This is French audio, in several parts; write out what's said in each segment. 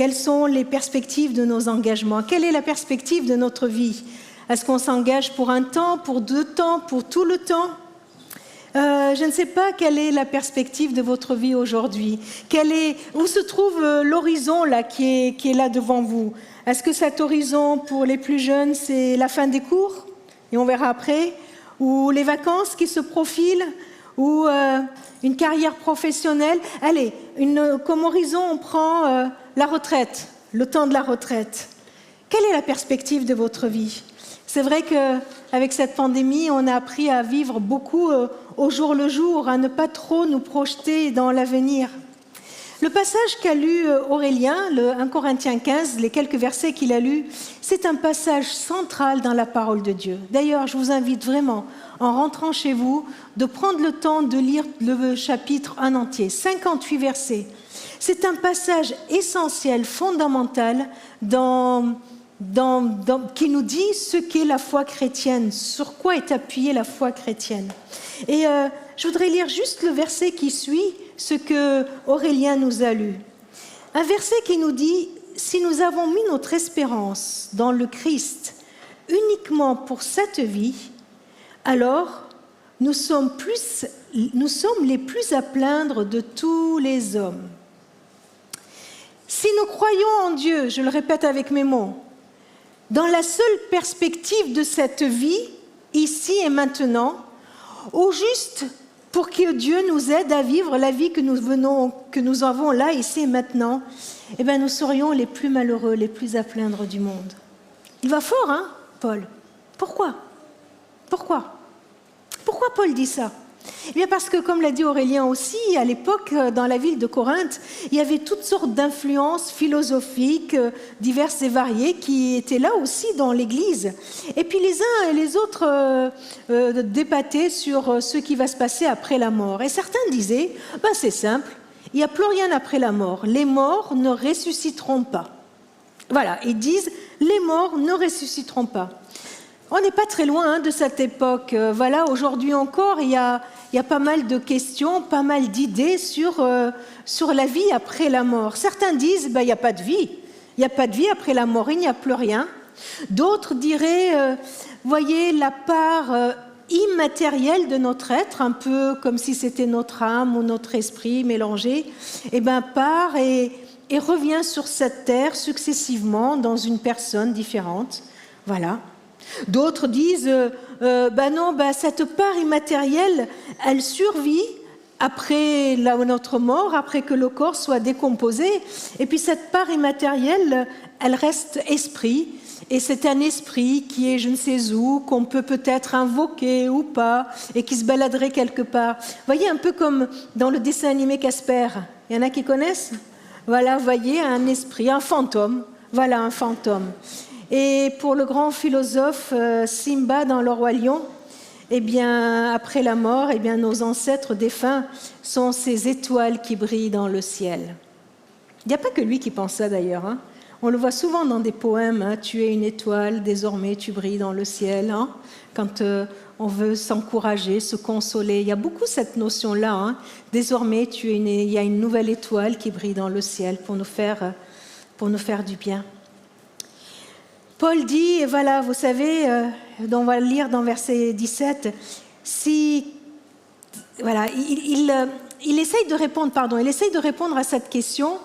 Quelles sont les perspectives de nos engagements? Quelle est la perspective de notre vie? Est-ce qu'on s'engage pour un temps, pour 2 temps, pour tout le temps? Je ne sais pas quelle est la perspective de votre vie aujourd'hui. Où se trouve l'horizon là, qui est là devant vous? Est-ce que cet horizon, pour les plus jeunes, c'est la fin des cours? Et on verra après. Ou les vacances qui se profilent? Ou une carrière professionnelle? Allez, comme horizon, on prend la retraite, le temps de la retraite. Quelle est la perspective de votre vie? C'est vrai qu'avec cette pandémie, on a appris à vivre beaucoup au jour le jour, à ne pas trop nous projeter dans l'avenir. Le passage qu'a lu Aurélien, le 1 Corinthiens 15, les quelques versets qu'il a lus, c'est un passage central dans la parole de Dieu. D'ailleurs, je vous invite vraiment, en rentrant chez vous, de prendre le temps de lire le chapitre en entier, 58 versets. C'est un passage essentiel, fondamental, qui nous dit ce qu'est la foi chrétienne, sur quoi est appuyée la foi chrétienne. Et je voudrais lire juste le verset qui suit ce que Aurélien nous a lu. Un verset qui nous dit « Si nous avons mis notre espérance dans le Christ uniquement pour cette vie, alors nous sommes les plus à plaindre de tous les hommes. Si nous croyons en Dieu, je le répète avec mes mots, dans la seule perspective de cette vie, ici et maintenant, au juste pour que Dieu nous aide à vivre la vie que nous avons là, ici et maintenant, eh bien, nous serions les plus malheureux, les plus à plaindre du monde. Il va fort, hein, Paul? Pourquoi Paul dit ça? Eh bien parce que, comme l'a dit Aurélien aussi, à l'époque, dans la ville de Corinthe, il y avait toutes sortes d'influences philosophiques diverses et variées qui étaient là aussi dans l'Église. Et puis les uns et les autres débattaient sur ce qui va se passer après la mort. Et certains disaient, c'est simple, il n'y a plus rien après la mort. Les morts ne ressusciteront pas. Voilà, ils disent, les morts ne ressusciteront pas. On n'est pas très loin de cette époque. Voilà, aujourd'hui encore, il y a pas mal de questions, pas mal d'idées sur la vie après la mort. Certains disent, il n'y a pas de vie. Il n'y a pas de vie après la mort, il n'y a plus rien. D'autres diraient, voyez, la part immatérielle de notre être, un peu comme si c'était notre âme ou notre esprit mélangé, part et revient sur cette terre successivement dans une personne différente. Voilà. D'autres disent, cette part immatérielle, elle survit après notre mort, après que le corps soit décomposé. Et puis cette part immatérielle, elle reste esprit. Et c'est un esprit qui est je ne sais où, qu'on peut peut-être invoquer ou pas, et qui se baladerait quelque part. Vous voyez, un peu comme dans le dessin animé Casper. Il y en a qui connaissent? Voilà, vous voyez, un esprit, un fantôme. Voilà, un fantôme. Et pour le grand philosophe Simba dans Le Roi Lion, après la mort, nos ancêtres défunts sont ces étoiles qui brillent dans le ciel. Il n'y a pas que lui qui pense ça d'ailleurs. Hein. On le voit souvent dans des poèmes. Hein. Tu es une étoile, désormais tu brilles dans le ciel. Hein. Quand on veut s'encourager, se consoler, il y a beaucoup cette notion-là. Hein. Désormais, il y a une nouvelle étoile qui brille dans le ciel pour nous faire du bien. Paul dit, et voilà, vous savez, on va le lire dans verset 17, il essaye de répondre à cette question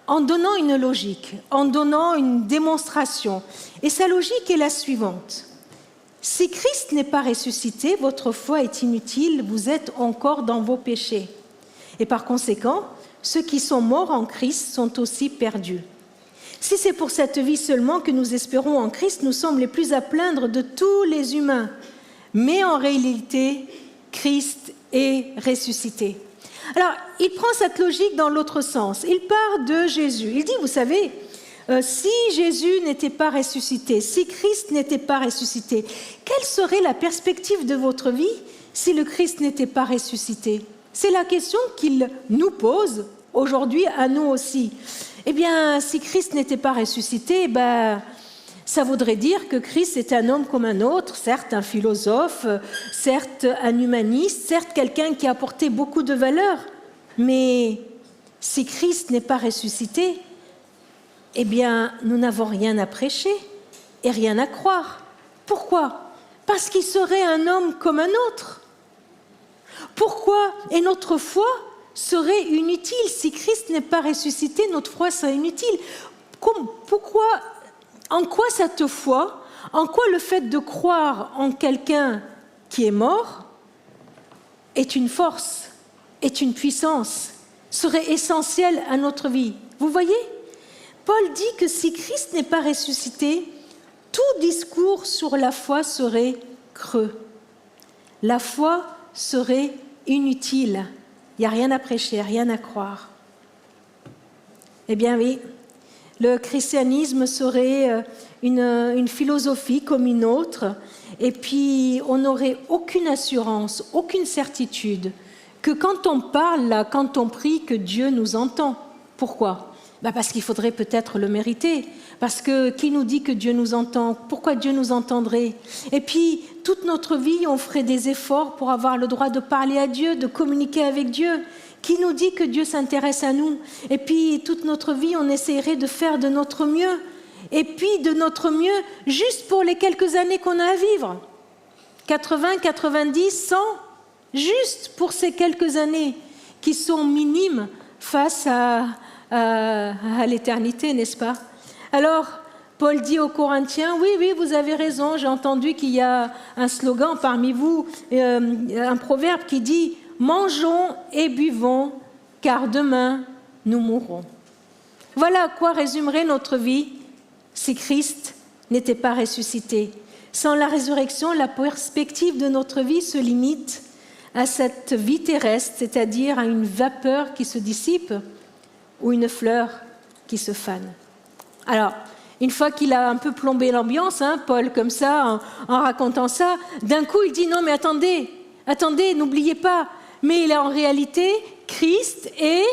en donnant une logique, en donnant une démonstration. Et sa logique est la suivante. Si Christ n'est pas ressuscité, votre foi est inutile, vous êtes encore dans vos péchés. Et par conséquent, ceux qui sont morts en Christ sont aussi perdus. Si c'est pour cette vie seulement que nous espérons en Christ, nous sommes les plus à plaindre de tous les humains. Mais en réalité, Christ est ressuscité. Alors, il prend cette logique dans l'autre sens. Il part de Jésus. Il dit, vous savez, si Jésus n'était pas ressuscité, si Christ n'était pas ressuscité, quelle serait la perspective de votre vie si le Christ n'était pas ressuscité? C'est la question qu'il nous pose aujourd'hui à nous aussi. Eh bien, si Christ n'était pas ressuscité, ça voudrait dire que Christ est un homme comme un autre, certes un philosophe, certes un humaniste, certes quelqu'un qui a apporté beaucoup de valeurs. Mais si Christ n'est pas ressuscité, eh bien, nous n'avons rien à prêcher et rien à croire. Pourquoi ? Parce qu'il serait un homme comme un autre. Pourquoi ? Et notre foi serait inutile. Si Christ n'est pas ressuscité, notre foi serait inutile. Pourquoi ? En quoi cette foi, en quoi le fait de croire en quelqu'un qui est mort est une force, est une puissance, serait essentielle à notre vie ? Vous voyez ? Paul dit que si Christ n'est pas ressuscité, tout discours sur la foi serait creux. La foi serait inutile. Il n'y a rien à prêcher, rien à croire. Eh bien oui, le christianisme serait une philosophie comme une autre, et puis on n'aurait aucune assurance, aucune certitude que quand on parle, là, quand on prie, que Dieu nous entend. Pourquoi ? Parce qu'il faudrait peut-être le mériter. Parce que qui nous dit que Dieu nous entend ? Pourquoi Dieu nous entendrait ? Et puis, toute notre vie, on ferait des efforts pour avoir le droit de parler à Dieu, de communiquer avec Dieu. Qui nous dit que Dieu s'intéresse à nous ? Et puis, toute notre vie, on essaierait de faire de notre mieux. Et puis, de notre mieux, juste pour les quelques années qu'on a à vivre. 80, 90, 100, juste pour ces quelques années qui sont minimes face à l'éternité, n'est-ce pas ? Alors, Paul dit aux Corinthiens, oui, vous avez raison, j'ai entendu qu'il y a un slogan parmi vous, un proverbe qui dit « Mangeons et buvons, car demain nous mourrons ». Voilà à quoi résumerait notre vie si Christ n'était pas ressuscité. Sans la résurrection, la perspective de notre vie se limite à cette vie terrestre, c'est-à-dire à une vapeur qui se dissipe, ou une fleur qui se fane. Alors, une fois qu'il a un peu plombé l'ambiance, Paul, comme ça, en racontant ça, d'un coup, il dit « Non, mais attendez, n'oubliez pas, mais en réalité, Christ est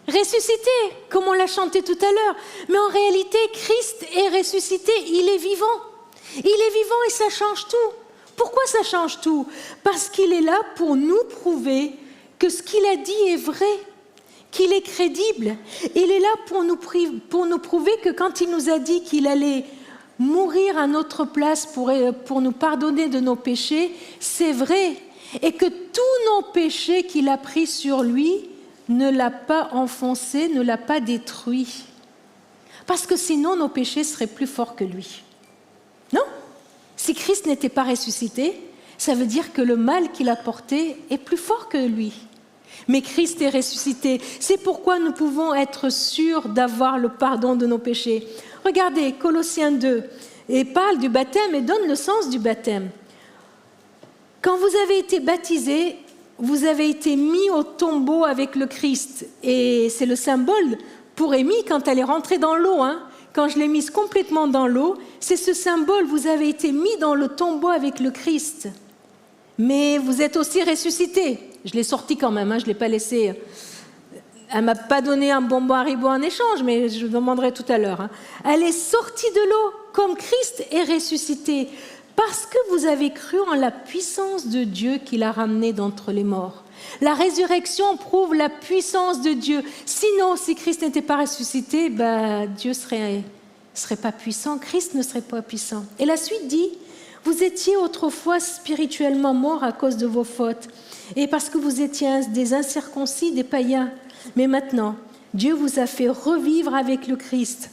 ressuscité, comme on l'a chanté tout à l'heure. Mais en réalité, Christ est ressuscité, il est vivant. Il est vivant et ça change tout. Pourquoi ça change tout ? Parce qu'il est là pour nous prouver que ce qu'il a dit est vrai, qu'il est crédible. Il est là pour nous prouver que quand il nous a dit qu'il allait mourir à notre place pour nous pardonner de nos péchés, c'est vrai. Et que tous nos péchés qu'il a pris sur lui ne l'a pas enfoncé, ne l'a pas détruit. Parce que sinon, nos péchés seraient plus forts que lui. Non ? Si Christ n'était pas ressuscité, ça veut dire que le mal qu'il a porté est plus fort que lui. Mais Christ est ressuscité. C'est pourquoi nous pouvons être sûrs d'avoir le pardon de nos péchés. Regardez, Colossiens 2, et parle du baptême et donne le sens du baptême. Quand vous avez été baptisés, vous avez été mis au tombeau avec le Christ. Et c'est le symbole pour Amy quand elle est rentrée dans l'eau. Quand je l'ai mise complètement dans l'eau, c'est ce symbole, vous avez été mis dans le tombeau avec le Christ. Mais vous êtes aussi ressuscités. Je l'ai sorti quand même, je ne l'ai pas laissé. Elle ne m'a pas donné un bonbon Haribo en échange, mais je vous demanderai tout à l'heure. Elle est sortie de l'eau comme Christ est ressuscité. Parce que vous avez cru en la puissance de Dieu qui l'a ramené d'entre les morts. La résurrection prouve la puissance de Dieu. Sinon, si Christ n'était pas ressuscité, Dieu serait pas puissant, Christ ne serait pas puissant. Et la suite dit, vous étiez autrefois spirituellement morts à cause de vos fautes, et parce que vous étiez des incirconcis, des païens. Mais maintenant, Dieu vous a fait revivre avec le Christ.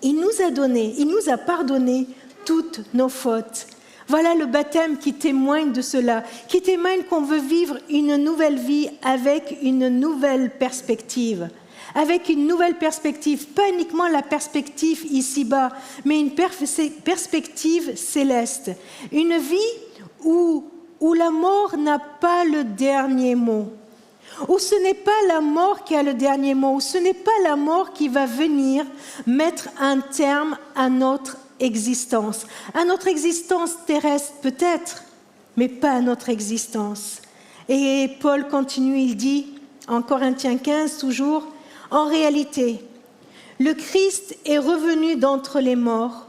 Il nous a pardonné toutes nos fautes. Voilà le baptême qui témoigne de cela, qui témoigne qu'on veut vivre une nouvelle vie avec une nouvelle perspective. Avec une nouvelle perspective, pas uniquement la perspective ici-bas, mais une perspective céleste. Une vie où la mort n'a pas le dernier mot. Où ce n'est pas la mort qui a le dernier mot, où ce n'est pas la mort qui va venir mettre un terme à notre existence terrestre peut-être, mais pas à notre existence. Et Paul continue, il dit, en Corinthiens 15 toujours, en réalité, le Christ est revenu d'entre les morts,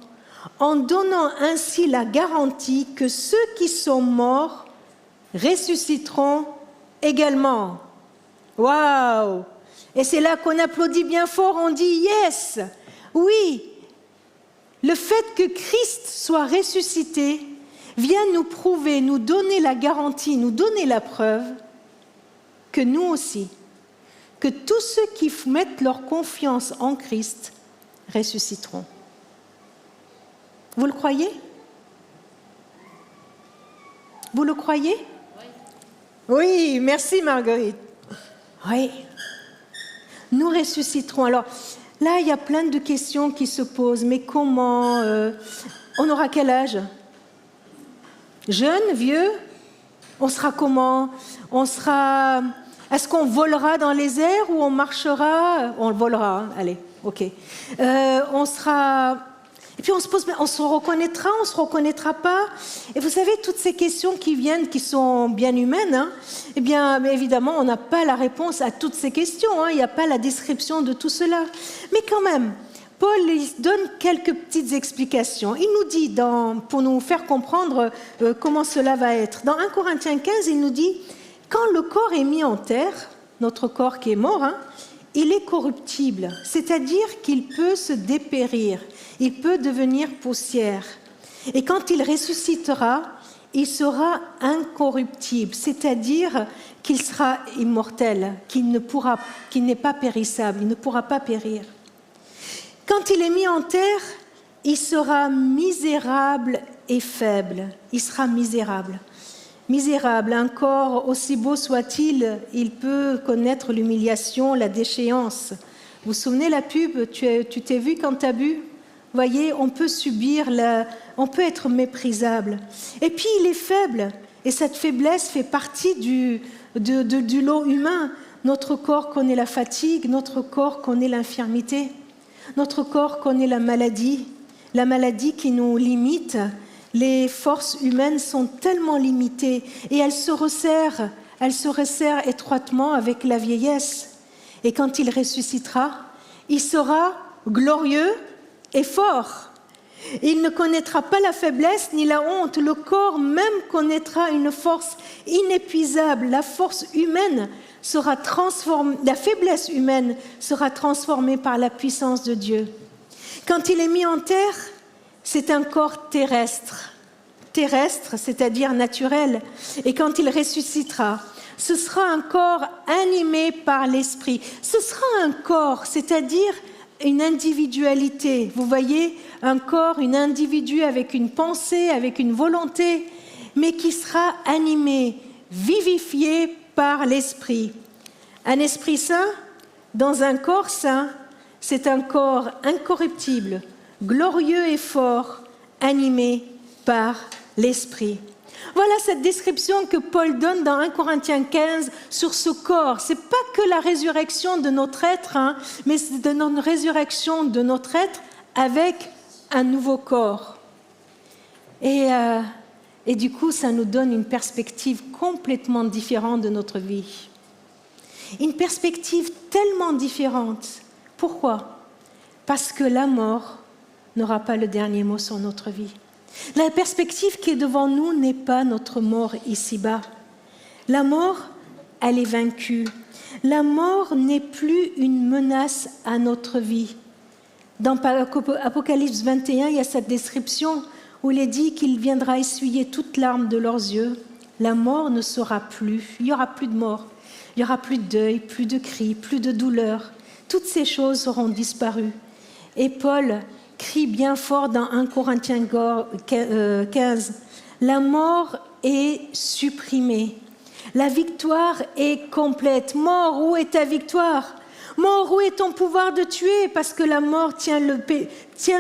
en donnant ainsi la garantie que ceux qui sont morts ressusciteront également. Waouh! Et c'est là qu'on applaudit bien fort, on dit yes! Oui, le fait que Christ soit ressuscité vient nous prouver, nous donner la garantie, nous donner la preuve que nous aussi, que tous ceux qui mettent leur confiance en Christ ressusciteront. Vous le croyez? Vous le croyez? Oui, merci Marguerite. Oui, nous ressusciterons. Alors là, il y a plein de questions qui se posent. Mais comment? On aura quel âge? Jeune, vieux? On sera comment? On sera... Est-ce qu'on volera dans les airs ou on marchera? On volera, hein? Allez, ok. On sera... Et puis on se pose, on se reconnaîtra pas? Et vous savez, toutes ces questions qui viennent, qui sont bien humaines, hein, eh bien, évidemment, on n'a pas la réponse à toutes ces questions, hein, il n'y a pas la description de tout cela. Mais quand même, Paul il donne quelques petites explications. Il nous dit, pour nous faire comprendre comment cela va être, dans 1 Corinthiens 15, il nous dit, quand le corps est mis en terre, notre corps qui est mort, hein, il est corruptible, c'est-à-dire qu'il peut se dépérir, il peut devenir poussière. Et quand il ressuscitera, il sera incorruptible, c'est-à-dire qu'il sera immortel, qu'il n'est pas périssable, il ne pourra pas périr. Quand il est mis en terre, il sera misérable et faible, il sera misérable. Misérable, un corps aussi beau soit-il, il peut connaître l'humiliation, la déchéance. Vous vous souvenez la pub, tu t'es vu quand tu as bu? Vous voyez, on peut subir, on peut être méprisable. Et puis il est faible, et cette faiblesse fait partie du lot humain. Notre corps connaît la fatigue, notre corps connaît l'infirmité, notre corps connaît la maladie qui nous limite. Les forces humaines sont tellement limitées et elles se resserrent étroitement avec la vieillesse. Et quand il ressuscitera, il sera glorieux et fort. Il ne connaîtra pas la faiblesse ni la honte. Le corps même connaîtra une force inépuisable. La force humaine sera transformée, la faiblesse humaine sera transformée par la puissance de Dieu. Quand il est mis en terre, c'est un corps terrestre, c'est-à-dire naturel. Et quand il ressuscitera, ce sera un corps animé par l'esprit. Ce sera un corps, c'est-à-dire une individualité. Vous voyez, un corps, une individu avec une pensée, avec une volonté, mais qui sera animé, vivifié par l'esprit. Un esprit saint, dans un corps saint, c'est un corps incorruptible, glorieux et fort, animé par l'esprit. Voilà cette description que Paul donne dans 1 Corinthiens 15 sur ce corps. Ce n'est pas que la résurrection de notre être, hein, mais c'est une résurrection de notre être avec un nouveau corps. Et du coup, ça nous donne une perspective complètement différente de notre vie. Une perspective tellement différente. Pourquoi? Parce que la mort n'aura pas le dernier mot sur notre vie. La perspective qui est devant nous n'est pas notre mort ici-bas. La mort, elle est vaincue. La mort n'est plus une menace à notre vie. Dans Apocalypse 21, il y a cette description où il est dit qu'il viendra essuyer toute larme de leurs yeux. La mort ne sera plus. Il n'y aura plus de mort. Il n'y aura plus de deuil, plus de cris, plus de douleur. Toutes ces choses auront disparu. Et Paul crie bien fort dans 1 Corinthiens 15, la mort est supprimée, la victoire est complète. Mort, où est ta victoire? Mort, où est ton pouvoir de tuer? Parce que la mort tient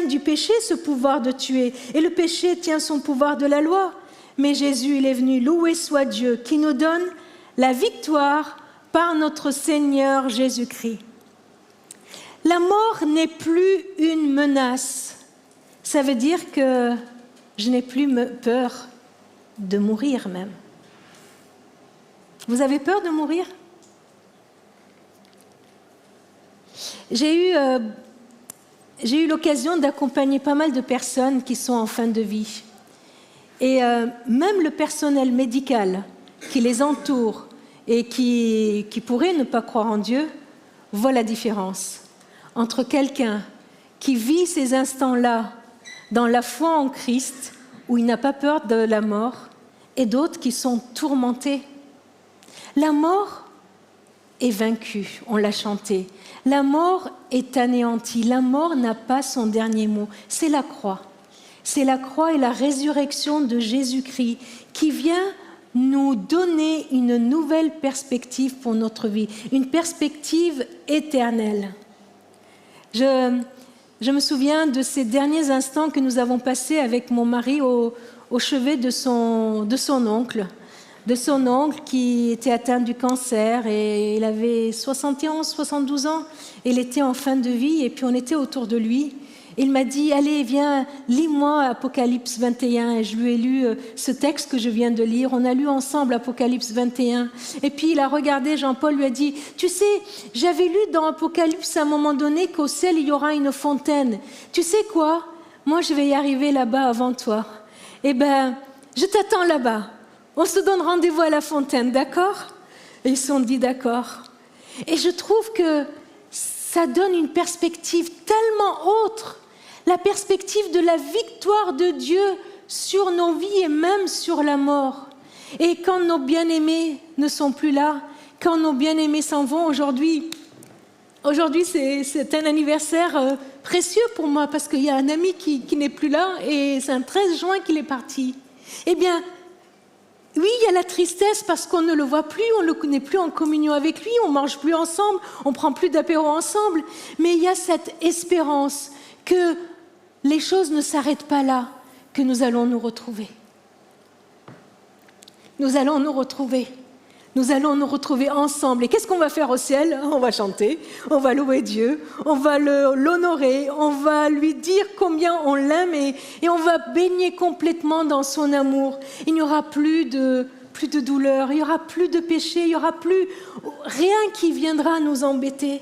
du péché ce pouvoir de tuer, et le péché tient son pouvoir de la loi. Mais Jésus, il est venu, loué soit Dieu, qui nous donne la victoire par notre Seigneur Jésus-Christ. La mort n'est plus une menace. Ça veut dire que je n'ai plus peur de mourir même. Vous avez peur de mourir? J'ai eu l'occasion d'accompagner pas mal de personnes qui sont en fin de vie. Et même le personnel médical qui les entoure et qui pourrait ne pas croire en Dieu voit la différence entre quelqu'un qui vit ces instants-là dans la foi en Christ, où il n'a pas peur de la mort, et d'autres qui sont tourmentés. La mort est vaincue, on l'a chanté. La mort est anéantie, la mort n'a pas son dernier mot. C'est la croix. C'est la croix et la résurrection de Jésus-Christ qui vient nous donner une nouvelle perspective pour notre vie, une perspective éternelle. Je me souviens de ces derniers instants que nous avons passés avec mon mari au chevet de son oncle qui était atteint du cancer et il avait 71, 72 ans, il était en fin de vie et puis on était autour de lui. Il m'a dit, allez, viens, lis-moi Apocalypse 21. Et je lui ai lu ce texte que je viens de lire. On a lu ensemble Apocalypse 21. Et puis il a regardé, Jean-Paul lui a dit, tu sais, j'avais lu dans Apocalypse à un moment donné qu'au ciel, il y aura une fontaine. Tu sais quoi? Moi, je vais y arriver là-bas avant toi. Eh bien, je t'attends là-bas. On se donne rendez-vous à la fontaine, d'accord? Et ils se sont dit d'accord. Et je trouve que ça donne une perspective tellement autre, la perspective de la victoire de Dieu sur nos vies et même sur la mort. Et quand nos bien-aimés ne sont plus là, quand nos bien-aimés s'en vont aujourd'hui c'est un anniversaire précieux pour moi parce qu'il y a un ami qui n'est plus là et c'est un 13 juin qu'il est parti. Eh bien, oui, il y a la tristesse parce qu'on ne le voit plus, on ne n'est plus en communion avec lui, on ne mange plus ensemble, on ne prend plus d'apéro ensemble. Mais il y a cette espérance que les choses ne s'arrêtent pas là, que nous allons nous retrouver. Nous allons nous retrouver. Nous allons nous retrouver ensemble. Et qu'est-ce qu'on va faire au ciel? On va chanter, on va louer Dieu, on va l'honorer, on va lui dire combien on l'aime et on va baigner complètement dans son amour. Il n'y aura plus de douleur, il n'y aura plus de péché, il n'y aura plus rien qui viendra nous embêter.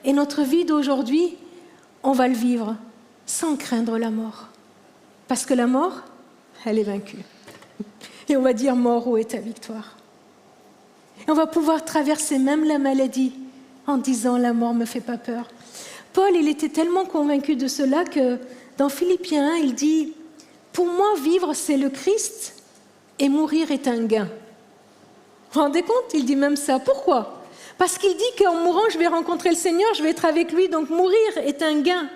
Et notre vie d'aujourd'hui, on va le vivre sans craindre la mort. Parce que la mort, elle est vaincue. Et on va dire, mort, où est ta victoire? Et on va pouvoir traverser même la maladie en disant la mort ne me fait pas peur. Paul, il était tellement convaincu de cela que dans Philippiens 1, il dit « Pour moi, vivre, c'est le Christ et mourir est un gain. » Vous vous rendez compte? Il dit même ça. Pourquoi? Parce qu'il dit qu'en mourant, je vais rencontrer le Seigneur, je vais être avec lui, donc mourir est un gain.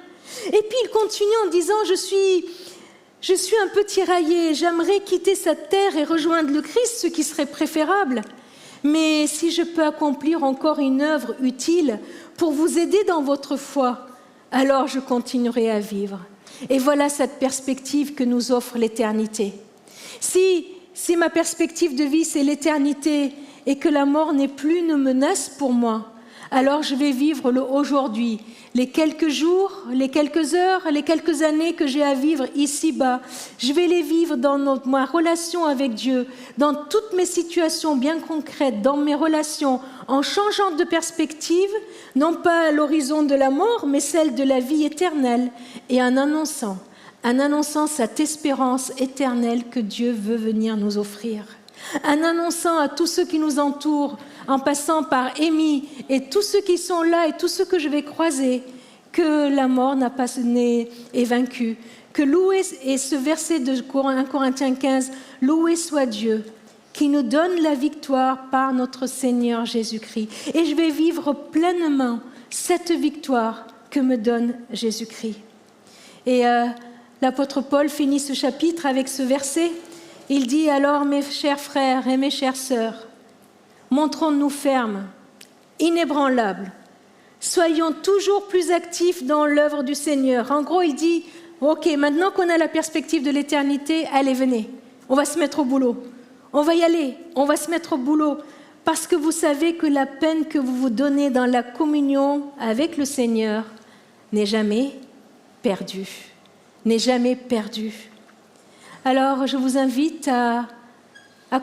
Et puis il continue en disant « Je suis un peu tiraillé, j'aimerais quitter cette terre et rejoindre le Christ, ce qui serait préférable. » Mais si je peux accomplir encore une œuvre utile pour vous aider dans votre foi, alors je continuerai à vivre. Et voilà cette perspective que nous offre l'éternité. Si ma perspective de vie, c'est l'éternité et que la mort n'est plus une menace pour moi, alors je vais vivre le aujourd'hui, les quelques jours, les quelques heures, les quelques années que j'ai à vivre ici-bas. Je vais les vivre dans ma relation avec Dieu, dans toutes mes situations bien concrètes, dans mes relations, en changeant de perspective, non pas à l'horizon de la mort, mais celle de la vie éternelle, et en annonçant cette espérance éternelle que Dieu veut venir nous offrir. En annonçant à tous ceux qui nous entourent, en passant par Amy et tous ceux qui sont là et tous ceux que je vais croiser, que la mort est vaincue, que loué est ce verset de 1 Corinthiens 15, loué soit Dieu, qui nous donne la victoire par notre Seigneur Jésus-Christ. Et je vais vivre pleinement cette victoire que me donne Jésus-Christ. Et l'apôtre Paul finit ce chapitre avec ce verset. Il dit alors, mes chers frères et mes chères sœurs, montrons-nous fermes, inébranlables, soyons toujours plus actifs dans l'œuvre du Seigneur. En gros, il dit, ok, maintenant qu'on a la perspective de l'éternité, allez, venez, on va se mettre au boulot. On va y aller, on va se mettre au boulot, parce que vous savez que la peine que vous vous donnez dans la communion avec le Seigneur n'est jamais perdue, n'est jamais perdue. Alors, je vous invite à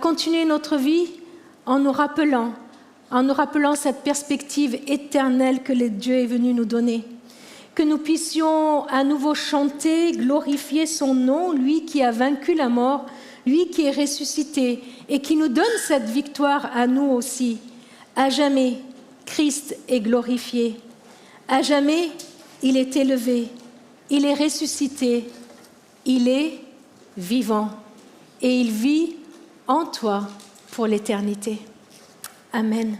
continuer notre vie en nous rappelant cette perspective éternelle que Dieu est venu nous donner. Que nous puissions à nouveau chanter, glorifier son nom, lui qui a vaincu la mort, lui qui est ressuscité et qui nous donne cette victoire à nous aussi. À jamais, Christ est glorifié. À jamais, il est élevé, il est ressuscité, il est vivant et il vit en toi pour l'éternité. Amen.